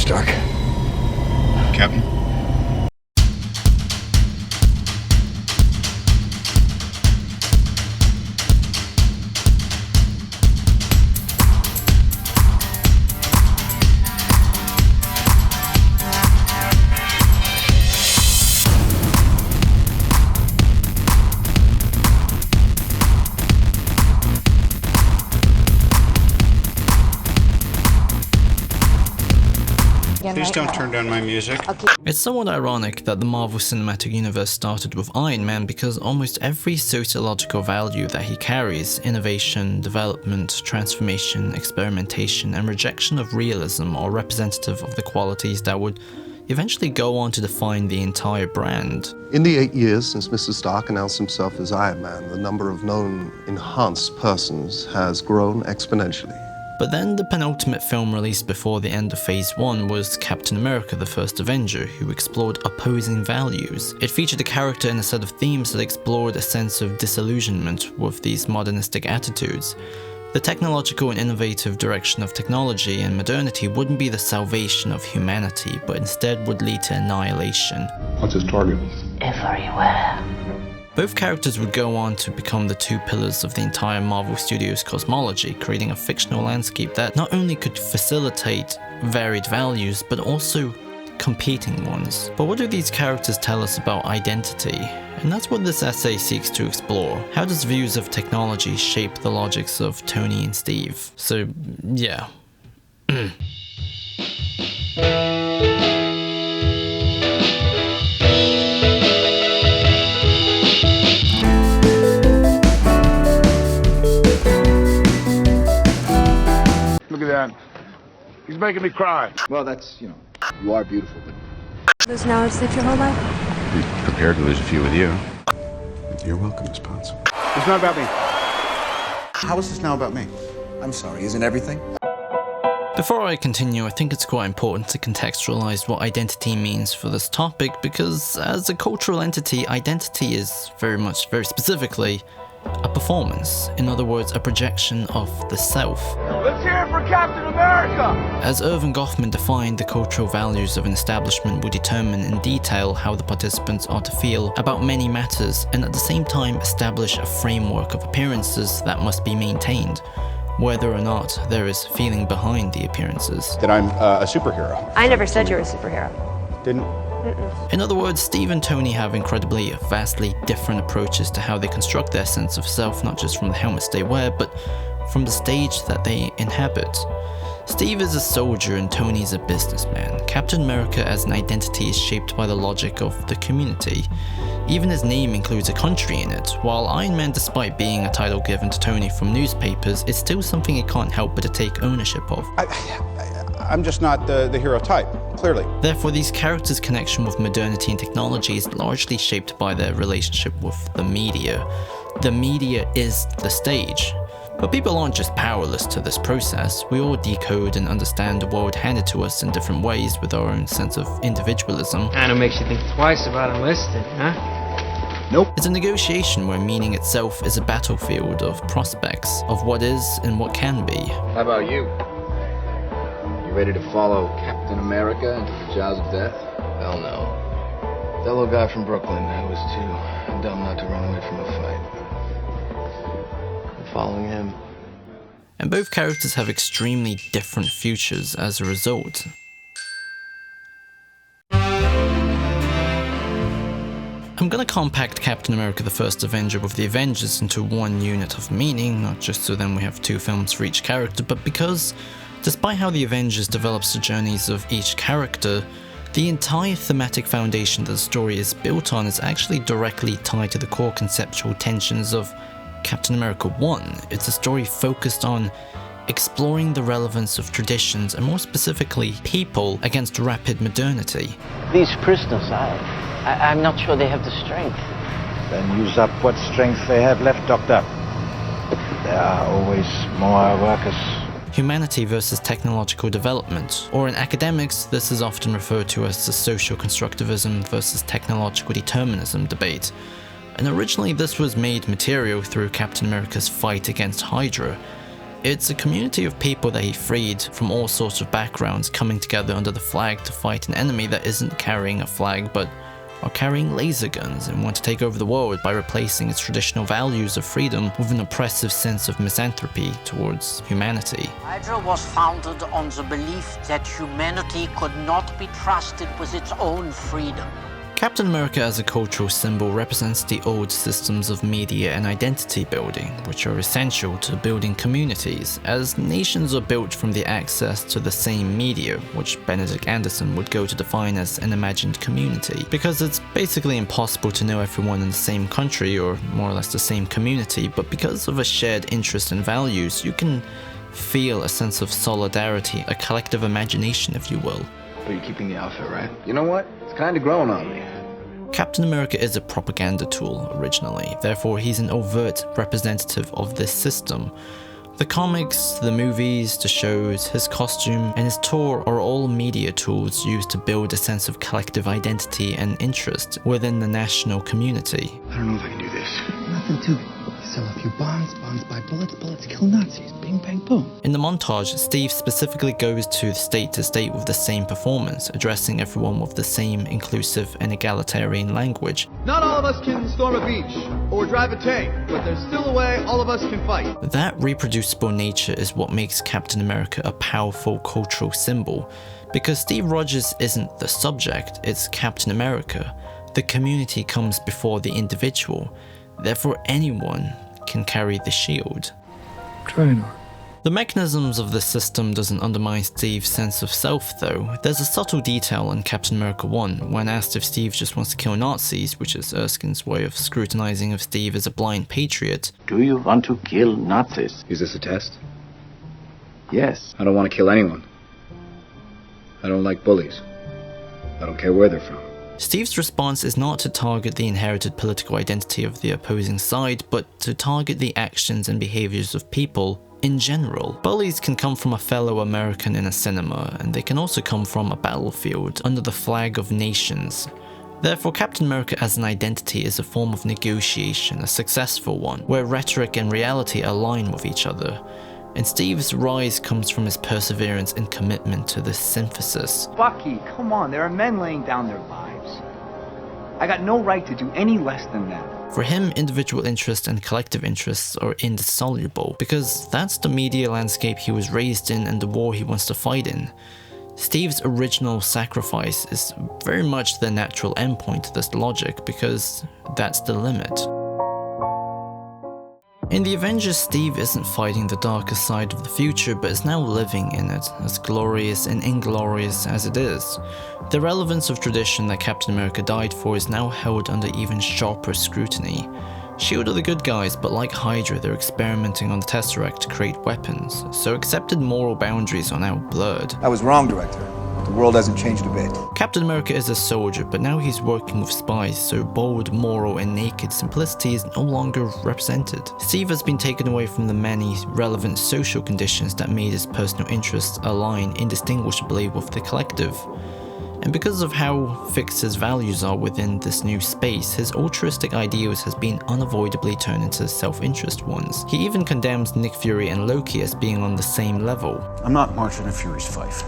Stark. Captain? Please don't turn down my music. It's somewhat ironic that the Marvel Cinematic Universe started with Iron Man because almost every sociological value that he carries, innovation, development, transformation, experimentation, and rejection of realism are representative of the qualities that would eventually go on to define the entire brand. In the 8 years since Mr. Stark announced himself as Iron Man, the number of known enhanced persons has grown exponentially. But then the penultimate film released before the end of Phase 1 was Captain America: The First Avenger, who explored opposing values. It featured a character and a set of themes that explored a sense of disillusionment with these modernistic attitudes. The technological and innovative direction of technology and modernity wouldn't be the salvation of humanity, but instead would lead to annihilation. What's his target? Everywhere. Both characters would go on to become the two pillars of the entire Marvel Studios cosmology, creating a fictional landscape that not only could facilitate varied values, but also competing ones. But what do these characters tell us about identity? And that's what this essay seeks to explore. How does views of technology shape the logics of Tony and Steve? So, yeah. Look at that. He's making me cry. Well, that's, you are beautiful, but... Lose knowledge sleep your whole life? Be prepared to lose a few with you. You're welcome, Miss Potts. It's not about me. How is this now about me? I'm sorry, isn't everything? Before I continue, I think it's quite important to contextualize what identity means for this topic, because as a cultural entity, identity is very specifically, a performance. In other words, a projection of the self. Let's hear it for Captain America! As IRVIN Goffman defined, the cultural values of an establishment would determine in detail how the participants are to feel about many matters, and at the same time establish a framework of appearances that must be maintained, whether or not there is feeling behind the appearances. That I'm a superhero. I never said you were a superhero. Didn't? In other words, Steve and Tony have incredibly, vastly different approaches to how they construct their sense of self, not just from the helmets they wear, but from the stage that they inhabit. Steve is a soldier and Tony's a businessman. Captain America as an identity is shaped by the logic of the community. Even his name includes a country in it, while Iron Man, despite being a title given to Tony from newspapers, is still something he can't help but to take ownership of. I'm just not the hero type, clearly. Therefore, these characters' connection with modernity and technology is largely shaped by their relationship with the media. The media is the stage. But people aren't just powerless to this process. We all decode and understand the world handed to us in different ways with our own sense of individualism. Kinda makes you think twice about enlisting, huh? Nope. It's a negotiation where meaning itself is a battlefield of prospects, of what is and what can be. How about you? You ready to follow Captain America into the jaws of death? Hell no. That little guy from Brooklyn, I was too dumb not to run away from a fight. I'm following him. And both characters have extremely different futures as a result. I'm gonna compact Captain America: The First Avenger with the Avengers into one unit of meaning, not just so then we have two films for each character, but because, despite how the Avengers develops the journeys of each character, the entire thematic foundation that the story is built on is actually directly tied to the core conceptual tensions of Captain America 1. It's a story focused on exploring the relevance of traditions, and more specifically, people against rapid modernity. These prisoners, I'm not sure they have the strength. Then use up what strength they have left, Doctor. There are always more workers. Humanity versus technological development, or in academics, this is often referred to as the social constructivism versus technological determinism debate. And originally this was made material through Captain America's fight against Hydra. It's a community of people that he freed from all sorts of backgrounds coming together under the flag to fight an enemy that isn't carrying a flag but are carrying laser guns and want to take over the world by replacing its traditional values of freedom with an oppressive sense of misanthropy towards humanity. Hydra was founded on the belief that humanity could not be trusted with its own freedom. Captain America as a cultural symbol represents the old systems of media and identity building, which are essential to building communities, as nations are built from the access to the same media, which Benedict Anderson would go to define as an imagined community, because it's basically impossible to know everyone in the same country or more or less the same community, but because of a shared interest and values, you can feel a sense of solidarity, a collective imagination, if you will. But you're keeping the outfit, right? You know what? It's kind of growing on me. Captain America is a propaganda tool originally, therefore he's an overt representative of this system. The comics, the movies, the shows, his costume, and his tour are all media tools used to build a sense of collective identity and interest within the national community. I don't know if I can do this. Nothing to it. You sell a few bonds, bonds buy bullets, bullets kill Nazis. Bing, bang, boom. In the montage, Steve specifically goes to state with the same performance, addressing everyone with the same inclusive and egalitarian language. Not all of us can storm a beach or drive a tank, but there's still a way all of us can fight. That reproducible nature is what makes Captain America a powerful cultural symbol, because Steve Rogers isn't the subject, it's Captain America. The community comes before the individual, therefore anyone can carry the shield. Trying. The mechanisms of this system doesn't undermine Steve's sense of self though. There's a subtle detail in Captain America 1 when asked if Steve just wants to kill Nazis, which is Erskine's way of scrutinizing if Steve is a blind patriot. Do you want to kill Nazis? Is this a test? Yes. I don't want to kill anyone. I don't like bullies. I don't care where they're from. Steve's response is not to target the inherited political identity of the opposing side, but to target the actions and behaviors of people in general. Bullies can come from a fellow American in a cinema, and they can also come from a battlefield under the flag of nations. Therefore, Captain America as an identity is a form of negotiation, a successful one, where rhetoric and reality align with each other. And Steve's rise comes from his perseverance and commitment to this synthesis. Bucky, come on, there are men laying down their lives. I got no right to do any less than that. For him, individual interests and collective interests are indissoluble, because that's the media landscape he was raised in and the war he wants to fight in. Steve's original sacrifice is very much the natural endpoint to this logic, because that's the limit. In the Avengers, Steve isn't fighting the darker side of the future, but is now living in it, as glorious and inglorious as it is. The relevance of tradition that Captain America died for is now held under even sharper scrutiny. S.H.I.E.L.D. are the good guys, but like Hydra, they're experimenting on the Tesseract to create weapons, so accepted moral boundaries are now blurred. I was wrong, Director. The world hasn't changed a bit. Captain America is a soldier, but now he's working with spies, so bold, moral, and naked simplicity is no longer represented. Steve has been taken away from the many relevant social conditions that made his personal interests align indistinguishably with the collective. And because of how fixed his values are within this new space, his altruistic ideals has been unavoidably turned into self-interest ones. He even condemns Nick Fury and Loki as being on the same level. I'm not marching in Fury's fife.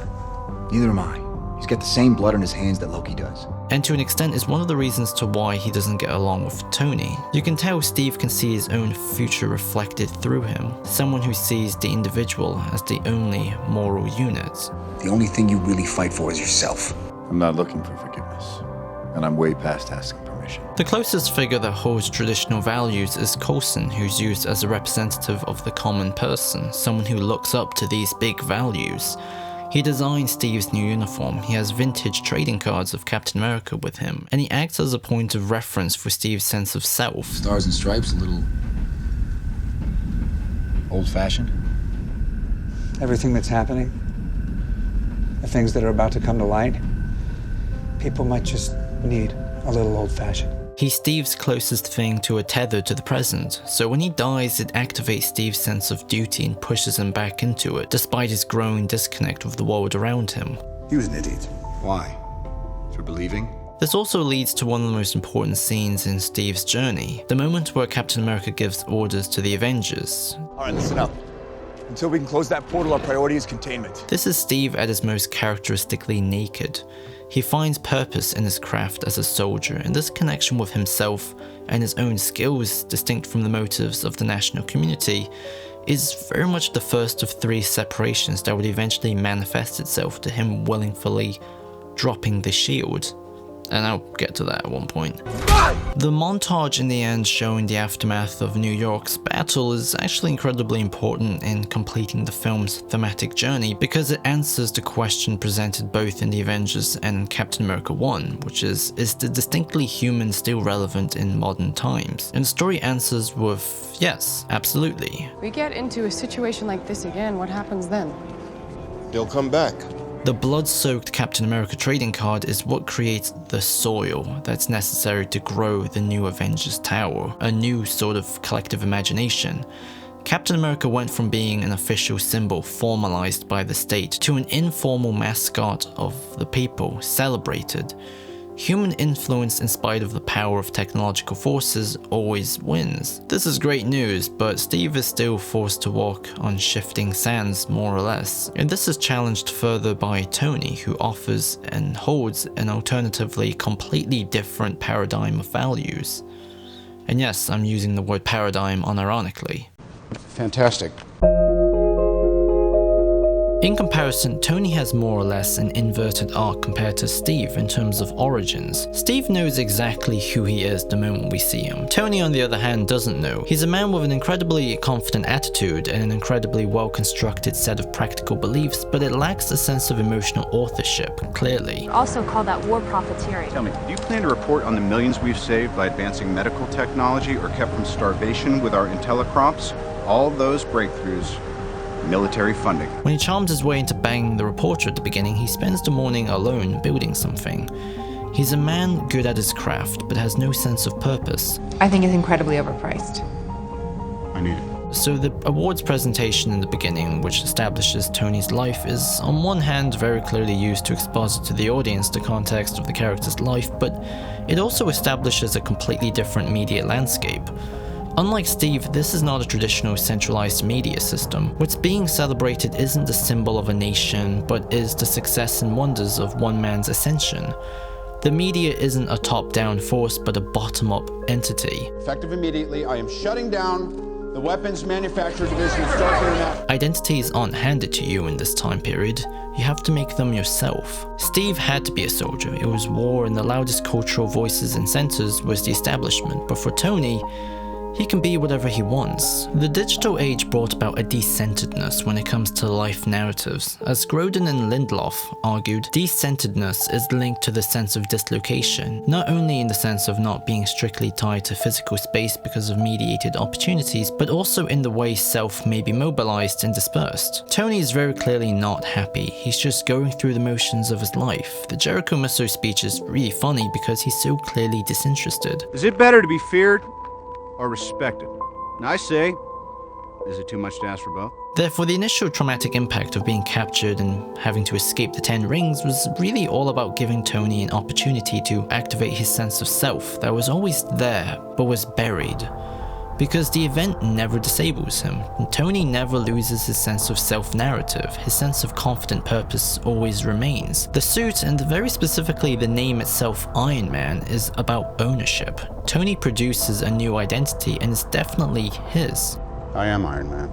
Neither am I. He's got the same blood on his hands that Loki does. And to an extent is one of the reasons to why he doesn't get along with Tony. You can tell Steve can see his own future reflected through him, someone who sees the individual as the only moral unit. The only thing you really fight for is yourself. I'm not looking for forgiveness, and I'm way past asking permission. The closest figure that holds traditional values is Coulson, who's used as a representative of the common person, someone who looks up to these big values. He designed Steve's new uniform, he has vintage trading cards of Captain America with him, and he acts as a point of reference for Steve's sense of self. Stars and stripes, a little old-fashioned. Everything that's happening, the things that are about to come to light, people might just need a little old-fashioned. He's Steve's closest thing to a tether to the present, so when he dies it activates Steve's sense of duty and pushes him back into it, despite his growing disconnect with the world around him. He was an idiot. Why? For believing? This also leads to one of the most important scenes in Steve's journey, the moment where Captain America gives orders to the Avengers. Alright, listen up. Until we can close that portal, our priority is containment. This is Steve at his most characteristically naked. He finds purpose in his craft as a soldier, and this connection with himself and his own skills, distinct from the motives of the national community, is very much the first of three separations that would eventually manifest itself to him willingly dropping the shield. And I'll get to that at one point. The montage in the end showing the aftermath of New York's battle is actually incredibly important in completing the film's thematic journey because it answers the question presented both in the Avengers and Captain America 1, which is the distinctly human still relevant in modern times? And the story answers with yes, absolutely. We get into a situation like this again, what happens then? They'll come back. The blood-soaked Captain America trading card is what creates the soil that's necessary to grow the new Avengers Tower, a new sort of collective imagination. Captain America went from being an official symbol formalized by the state to an informal mascot of the people, celebrated. Human influence in spite of the power of technological forces always wins. This is great news, but Steve is still forced to walk on shifting sands more or less. And this is challenged further by Tony, who offers and holds an alternatively completely different paradigm of values. And yes, I'm using the word paradigm unironically. Fantastic. In comparison, Tony has more or less an inverted arc compared to Steve in terms of origins. Steve knows exactly who he is the moment we see him. Tony, on the other hand, doesn't know. He's a man with an incredibly confident attitude and an incredibly well-constructed set of practical beliefs, but it lacks a sense of emotional authorship, clearly. Also call that war profiteering. Tell me, do you plan to report on the millions we've saved by advancing medical technology or kept from starvation with our IntelliCrops? All those breakthroughs. Military funding. When he charms his way into banging the reporter at the beginning, he spends the morning alone building something. He's a man good at his craft, but has no sense of purpose. I think it's incredibly overpriced. I need it. So the awards presentation in the beginning, which establishes Tony's life, is on one hand very clearly used to exposit to the audience the context of the character's life, but it also establishes a completely different media landscape. Unlike Steve, this is not a traditional centralized media system. What's being celebrated isn't the symbol of a nation, but is the success and wonders of one man's ascension. The media isn't a top-down force, but a bottom-up entity. Effective immediately, I am shutting down the weapons manufacturer division of Stark International. Identities aren't handed to you in this time period. You have to make them yourself. Steve had to be a soldier. It was war, and the loudest cultural voices and centers was the establishment. But for Tony, he can be whatever he wants. The digital age brought about a decenteredness when it comes to life narratives. As Grodin and Lindelof argued, decenteredness is linked to the sense of dislocation, not only in the sense of not being strictly tied to physical space because of mediated opportunities, but also in the way self may be mobilized and dispersed. Tony is very clearly not happy. He's just going through the motions of his life. The Jericho Musso speech is really funny because he's so clearly disinterested. Is it better to be feared or respected? And I say, is it too much to ask for both? Therefore, the initial traumatic impact of being captured and having to escape the 10 rings was really all about giving Tony an opportunity to activate his sense of self that was always there, but was buried. Because the event never disables him, and Tony never loses his sense of self-narrative. His sense of confident purpose always remains. The suit, and very specifically the name itself, Iron Man, is about ownership. Tony produces a new identity, and it's definitely his. I am Iron Man.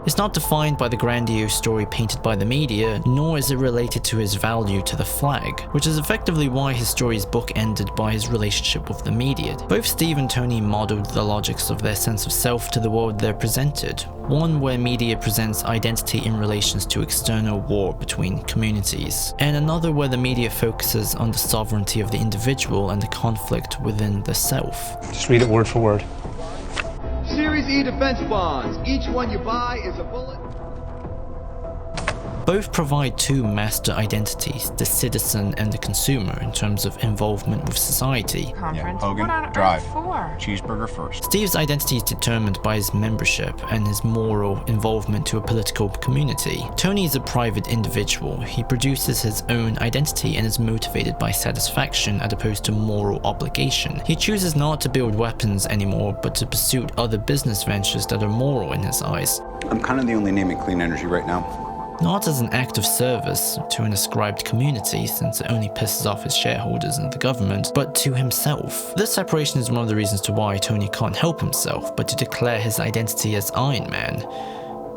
It's not defined by the grandiose story painted by the media, nor is it related to his value to the flag, which is effectively why his story is bookended by his relationship with the media. Both Steve and Tony modeled the logics of their sense of self to the world they're presented, one where media presents identity in relations to external war between communities, and another where the media focuses on the sovereignty of the individual and the conflict within the self. Just read it word for word. Series E defense bonds. Each one you buy is a bullet. Both provide two master identities, the citizen and the consumer, in terms of involvement with society. Yeah, Hogan, drive. Cheeseburger first. Steve's identity is determined by his membership and his moral involvement to a political community. Tony is a private individual. He produces his own identity and is motivated by satisfaction as opposed to moral obligation. He chooses not to build weapons anymore, but to pursue other business ventures that are moral in his eyes. I'm kind of the only name in clean energy right now. Not as an act of service to an ascribed community, since it only pisses off his shareholders and the government, but to himself. This separation is one of the reasons to why Tony can't help himself, but to declare his identity as Iron Man.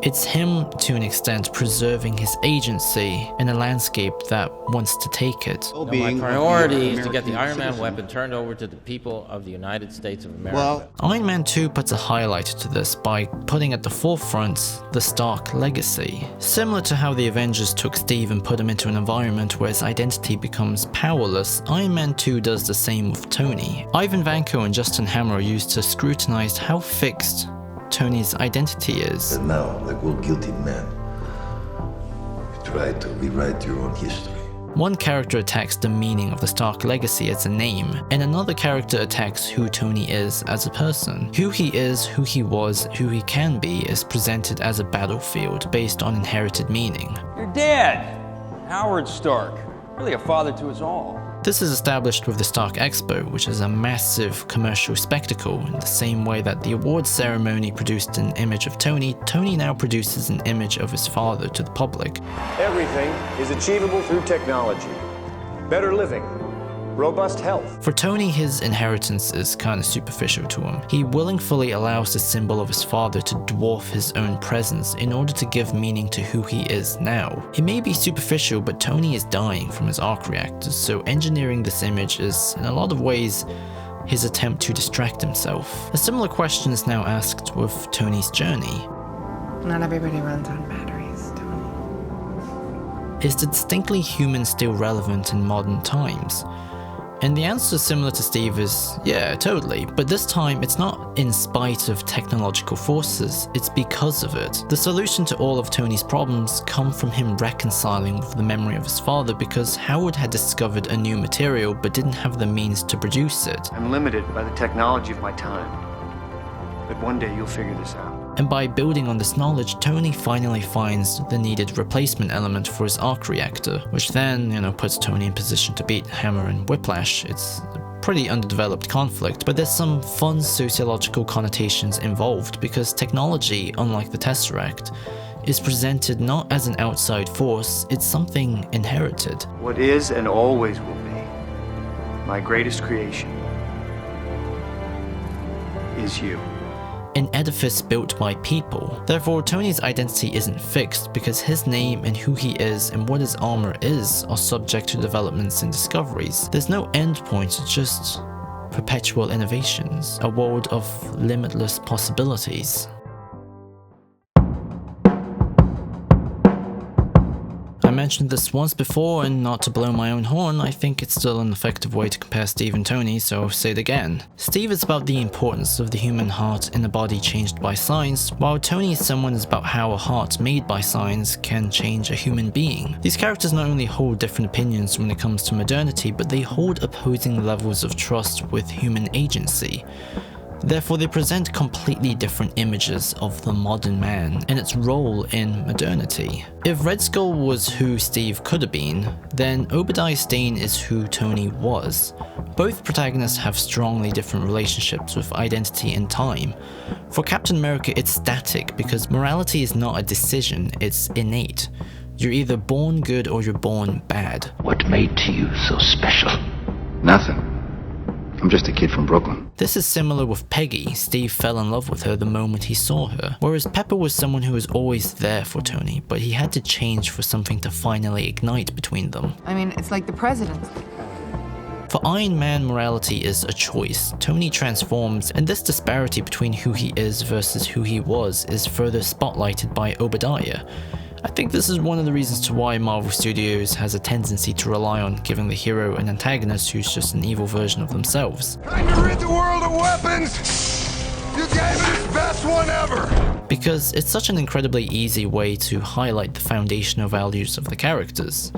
It's him, to an extent, preserving his agency in a landscape that wants to take it. No, my priority is to get the Iron Man weapon turned over to the people of the United States of America. Iron Man 2 puts a highlight to this by putting at the forefront the Stark legacy. Similar to how the Avengers took Steve and put him into an environment where his identity becomes powerless, Iron Man 2 does the same with Tony. Ivan Vanko and Justin Hammer are used to scrutinize how fixed Tony's identity is. And now, like all guilty men, you try to rewrite your own history. One character attacks the meaning of the Stark legacy as a name, and another character attacks who Tony is as a person. Who he is, who he was, who he can be is presented as a battlefield based on inherited meaning. Your dad, Howard Stark, really a father to us all. This is established with the Stark Expo, which is a massive commercial spectacle. In the same way that the awards ceremony produced an image of Tony, Tony now produces an image of his father to the public. Everything is achievable through technology. Better living, robust health. For Tony, his inheritance is kind of superficial to him. He willingly allows the symbol of his father to dwarf his own presence in order to give meaning to who he is now. It may be superficial, but Tony is dying from his arc reactors, so engineering this image is, in a lot of ways, his attempt to distract himself. A similar question is now asked with Tony's journey. Not everybody runs on batteries, Tony. Is the distinctly human still relevant in modern times? And the answer, similar to Steve, is yeah, totally. But this time, it's not in spite of technological forces, it's because of it. The solution to all of Tony's problems come from him reconciling with the memory of his father, because Howard had discovered a new material but didn't have the means to produce it. I'm limited by the technology of my time. But one day you'll figure this out. And by building on this knowledge, Tony finally finds the needed replacement element for his arc reactor, which then, puts Tony in position to beat Hammer and Whiplash. It's a pretty underdeveloped conflict, but there's some fun sociological connotations involved, because technology, unlike the Tesseract, is presented not as an outside force, it's something inherited. What is and always will be my greatest creation is you. An edifice built by people. Therefore, Tony's identity isn't fixed, because his name and who he is and what his armor is are subject to developments and discoveries. There's no end point, it's just perpetual innovations, a world of limitless possibilities. I mentioned this once before, and not to blow my own horn, I think it's still an effective way to compare Steve and Tony, so I'll say it again. Steve is about the importance of the human heart in a body changed by science, while Tony is someone is about how a heart made by science can change a human being. These characters not only hold different opinions when it comes to modernity, but they hold opposing levels of trust with human agency. Therefore, they present completely different images of the modern man and its role in modernity. If Red Skull was who Steve could have been, then Obadiah Stane is who Tony was. Both protagonists have strongly different relationships with identity and time. For Captain America, it's static because morality is not a decision, it's innate. You're either born good or you're born bad. What made you so special? Nothing. I'm just a kid from Brooklyn. This is similar with Peggy. Steve fell in love with her the moment he saw her, whereas Pepper was someone who was always there for Tony, but he had to change for something to finally ignite between them. I mean, it's like the presidency. For Iron Man, morality is a choice. Tony transforms, and this disparity between who he is versus who he was is further spotlighted by Obadiah. I think this is one of the reasons to why Marvel Studios has a tendency to rely on giving the hero an antagonist who's just an evil version of themselves. Trying to rid the world of weapons? You gave it its best one ever! Because it's such an incredibly easy way to highlight the foundational values of the characters.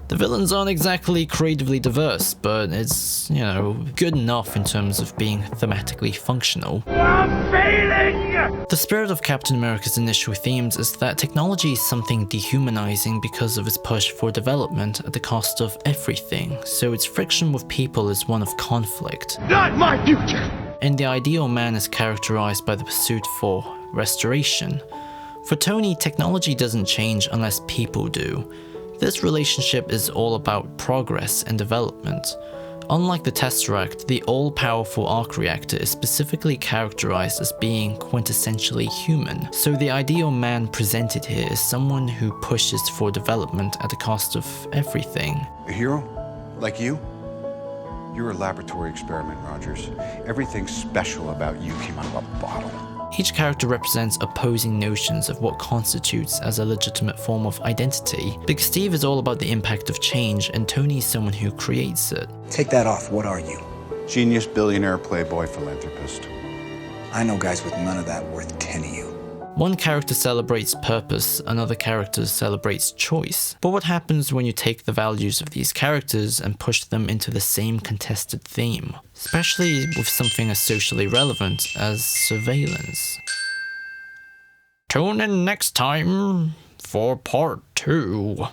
The villains aren't exactly creatively diverse, but it's, you know, good enough in terms of being thematically functional. I'm failing! The spirit of Captain America's initial themes is that technology is something dehumanizing because of its push for development at the cost of everything, so its friction with people is one of conflict. Not my future! And the ideal man is characterized by the pursuit for restoration. For Tony, technology doesn't change unless people do. This relationship is all about progress and development. Unlike the Tesseract, the all-powerful arc reactor is specifically characterized as being quintessentially human, so the ideal man presented here is someone who pushes for development at the cost of everything. A hero? Like you? You're a laboratory experiment, Rogers. Everything special about you came out of a bottle. Each character represents opposing notions of what constitutes as a legitimate form of identity, because Steve is all about the impact of change and Tony is someone who creates it. Take that off, what are you? Genius, billionaire, playboy, philanthropist. I know guys with none of that worth 10 of you. One character celebrates purpose, another character celebrates choice. But what happens when you take the values of these characters and push them into the same contested theme? Especially with something as socially relevant as surveillance. Tune in next time for part 2.